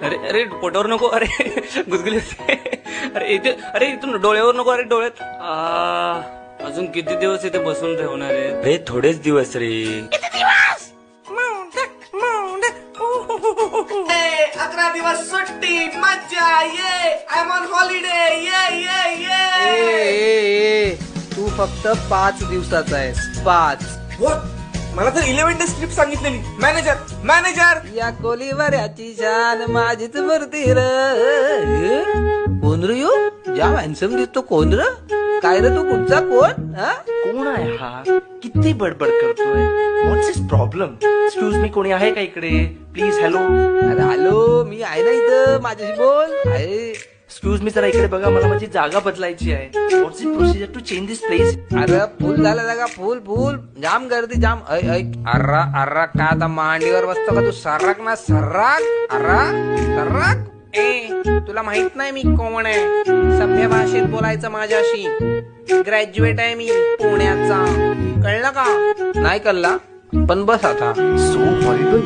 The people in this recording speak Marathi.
अरे अरे पोटावर नको, अरे गुदगुली होते. अरे इथे, अरे इथून डोळ्यावर नको, अरे डोळ्यात. अजून किती दिवस इथे बसून ठेवणार आहे रे? थोडेच दिवस रे. 11 दिवस सुट्टी, मज्जा, ये आय एम ऑन हॉलिडे, ये. तू फक्त 5 दिवसाचा आहेस, 5. मला तर 11 डेज ट्रिप सांगितलेली. मॅनेजर या कोलीवाऱ्याची शान माझीच मूर्ती र. कोण रे यो? ज्या हॅन्सम दिसतो कोण र? काय रे तू कुठचा कोण? कोण आहे हा? किती बडबड करतोय? व्हॉट्स हिज प्रॉब्लेम? एक्सक्यूज मी, कोणी आहे का इकडे? प्लीज. हॅलो. अरे हॅलो, मी आहे ना इथं, माझ्याशी बोल. आहे. एक्सक्यूज मी, जरा इकडे बघा, मला माझी जागा बदलायची आहे. What's is procedure to change this place? अरे फुल झाला जागा, फुल जाम गर्दी जाम. अर्रा का आता मांडीवर बसतो का तू? सर्राक ना सर्राक. सर्राक. तुला माहित नाही मी कोण आहे? सभ्य भाषेत बोलायचं माझ्याशी. ग्रॅज्युएट आहे मी पुण्याचा. कळलं का? नाही कळला पण बस आता. So horrible.